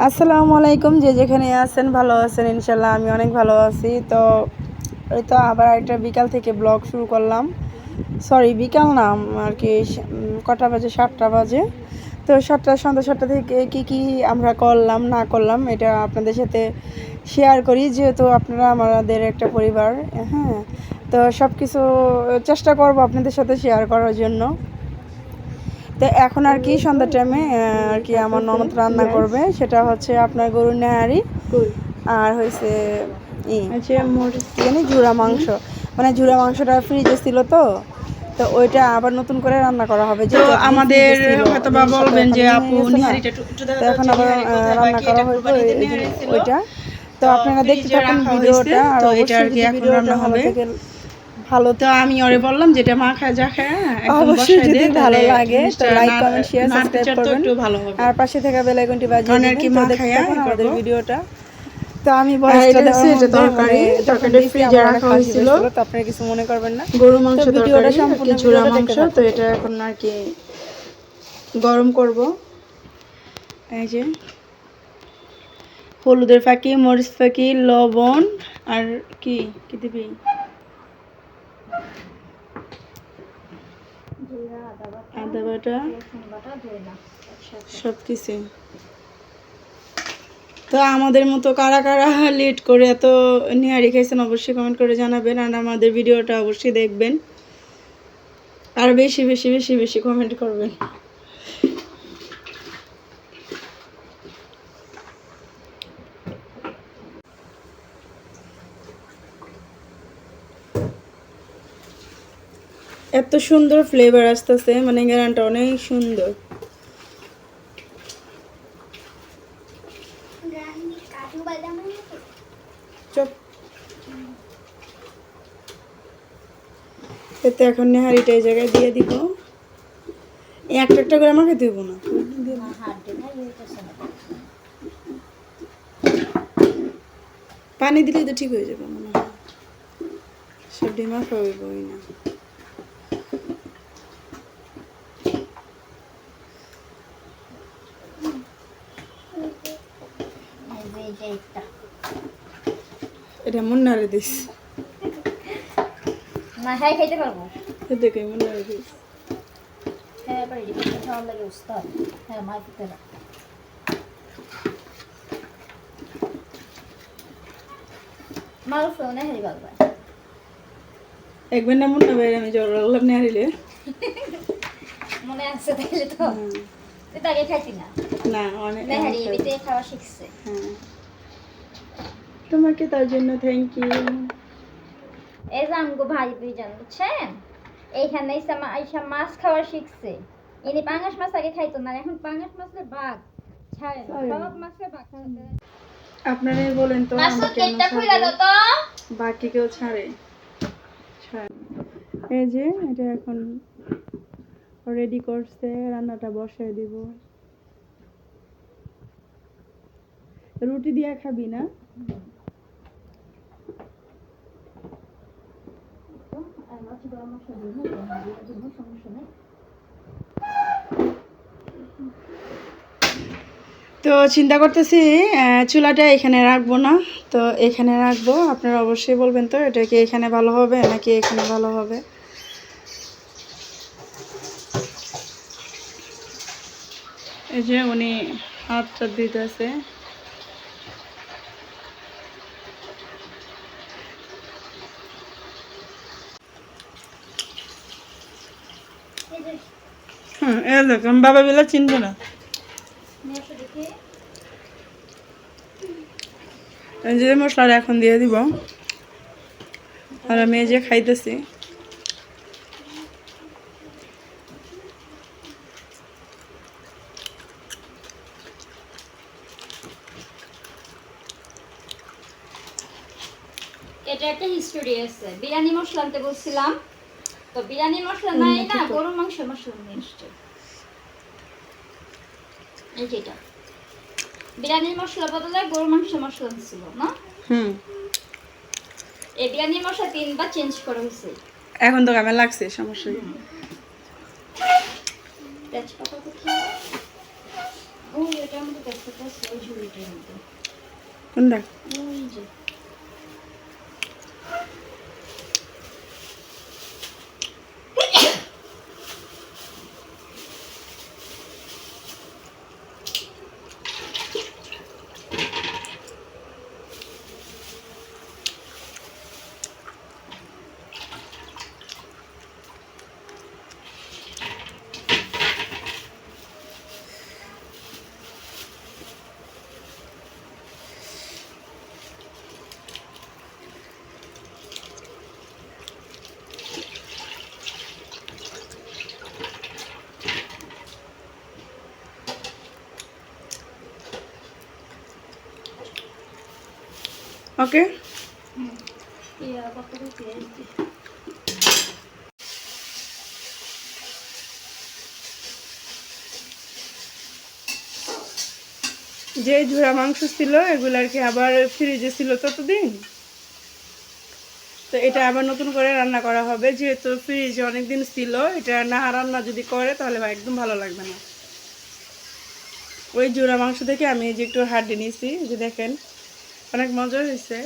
আসসালামু আলাইকুম, যে যেখানে আছেন ভালো আছেন ইনশাল্লাহ। আমি অনেক ভালো আছি। তো এই তো আবার একটা বিকাল থেকে ব্লগ শুরু করলাম। সরি, বিকাল না, আর কি কটা বাজে, 7টা বাজে। তো সন্ধ্যা 7টা থেকে কি আমরা করলাম না করলাম এটা আপনাদের সাথে শেয়ার করি, যেহেতু আপনারা আমাদের একটা পরিবার। হ্যাঁ, তো সব কিছু চেষ্টা করব আপনাদের সাথে শেয়ার করার জন্য। তো এখন আর কি সন্ধ্যার টাইমে আর কি আমার ননদ রান্না করবে, সেটা হচ্ছে আপনার গরুর নেহারি আর হয়েছে জানি ঝুরা মাংস। মানে ঝুরা মাংসটা ফ্রিজে ছিল, তো তো ওইটা আবার নতুন করে রান্না করা হবে। যে আমাদের হয়তো বা বলবেন যে আপু নেহারিটা তো এখন আবার রান্না করা হবে ওইটা। তো আপনারা দেখতে থাকুন ভিডিওটা, আর অবশ্যই যদি ভিডিওটা ভালো থেকে ভালো, তো আমি ওরে বললাম যেটা মা খায় যা খায় অবশ্যই যদি ভালো লাগে তো লাইক কমেন্ট শেয়ার সাবস্ক্রাইব করবেন, আর পাশে থাকা বেল আইকনটি বাজিয়ে দিবেন। তো দেখতে থাকুন আমাদের ভিডিওটা। তো আমি ভয়েসটা তরকারি ফ্রিজে রাখা হয়েছিল, তো আপনারা কিছু মনে করবেন না। গরু মাংস ভিডিওটা সম্পূর্ণ ঝুরা মাংস, তো এটা এখন আর কি গরম করব। এই যে হলুদের ফাঁকি, মরিচ ফাঁকি, লবণ আর কি কি দিবি, আদা বাটা, সব কিছু। তো আমাদের মতো কারা কারা লেট করে এত নেহারি খাইছেন অবশ্যই কমেন্ট করে জানাবেন, আর আমাদের ভিডিওটা অবশ্যই দেখবেন, আর বেশি বেশি বেশি বেশি কমেন্ট করবেন। এত সুন্দর ফ্লেভার আসতেছে, মানে গ্যারান্টি অনেক সুন্দর। চপ এতে এখন নেহারিটা এই জায়গায় দিয়ে দিব। একটা একটা করে আমাকে দিব না, পানি দিলেই তো ঠিক হয়ে যাবে মনে হয়। সব ডিমা খাওয়াবই না। এটা মন নাড়ে দিস না, হ্যাঁ খাইতে পারবো। দেখে মন নাড়ে দিস। হ্যাঁ পারি, খাওয়ার লাগে উস্তাদ। হ্যাঁ মা খেতে না মারুফ না হেরি বাবা একবার না মন না বাইরে আমি জ্বর লাগলাম নেহারিলে মনে আছে তাইলে তো তুই তাকে খাইতি না। না অনেক নেহারি এবিতে খাওয়া শিখছে। হ্যাঁ, তোমাকে তার জন্য থ্যাংক ইউ। এই যে আমগো ভাই তুই জান বুঝছেন, এইখানে আইসা মাছ খাওয়া শিখছে। ইনি পাঙ্গাস মাছ আগে খাইতো না, এখন পাঙ্গাস মাছের ভাগ ছাড়ে না, সব মাছের ভাগ ছাড়ে। আপনারাই বলেন তো মাসুদ কেটটা খুইলা দাও তো, বাকি কেউ ছাড়ে? এই যে এটা এখন রেডি করছে, রান্নাটা বসায় দিব। রুটি দিয়ে খাবি না? তো চিন্তা করতেছি চুলাটা এখানে রাখবো না, তো এখানে রাখবো। আপনারা অবশ্যই বলবেন তো এটা কি এখানে ভালো হবে নাকি এখানে ভালো হবে। এই যে উনি হাতটা দিতেছে। এরকম বাবা বেলা চিনবো না। যে মশলাটা এখন দিয়ে দিব, আর আমি এই যে খাইতেছি। এটা একটা হিস্টোরি আছে। বিরিয়ানি মশলা আনতে বলছিলাম, তো বিরিয়ানি মশলা নাই না, গরুর মাংস মশলা নিয়ে এসছে। এই যেটা বিরিয়ানি মশলা বদলে গরুর মাংস মশলা ছিল না। এই বিরিয়ানি মশলা 3বার চেঞ্জ করা হয়েছে। এখন তো কেমন লাগছে, সমস্যা কি? তেজপাতা ওই এটার মধ্যে দেখতে পাচ্ছি, ওই ঝুড়িটার মধ্যে। কোনটা? ওই যে। ওকে, ইয়া কত পেঁয়াজ দিই। যে ঝুরা মাংস ছিল এগুলো আর কি আবার ফ্রিজে ছিল ততদিন, তো এটা আবার নতুন করে রান্না করা হবে। যেহেতু ফ্রিজে অনেকদিন ছিল, এটা না রান্না যদি করে তাহলে একদম ভালো লাগবে না। ওই ঝুরা মাংস থেকে আমি এই যে একটু হাড্ডি নিয়েছি, যে দেখেন অনেক মজা হয়েছে।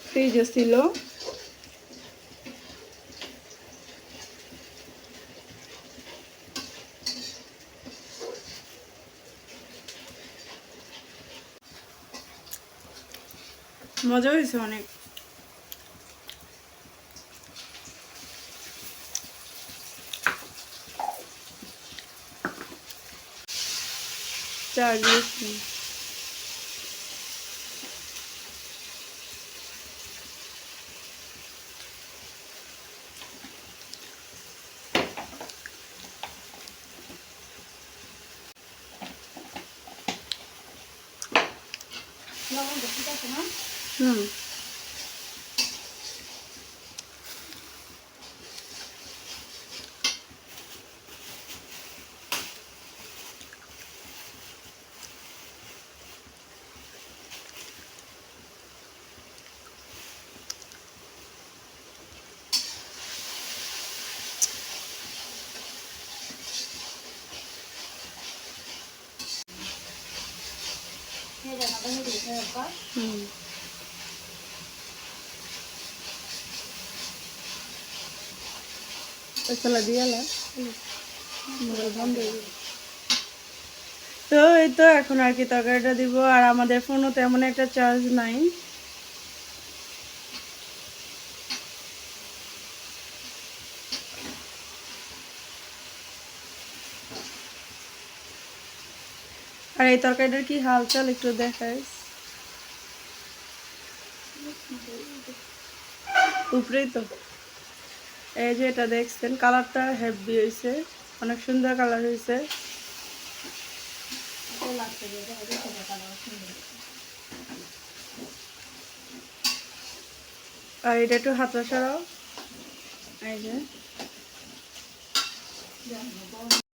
ফ্রিজে ছিল। মজা হয়েছে অনেক। চা দিয়েছি। লবণ তো ঠিক আছে না? হুম, হয়ে যাবে, হয়ে দিয়েছে একবার। হুম। মশলা দিয়ে তো এই তো এখন আর কি তরকারিটা দিব। আর আমাদের ফোনও তেমন একটা চার্জ নাই। আর এই তরকারিটার কি হালচাল একটু দেখাই। উপরেই তো এই যে এটা দেখছেন, কালারটা হেভি হয়েছে, অনেক সুন্দর কালার হয়েছে। আর এটা একটু হাতটা সরাও, এই যে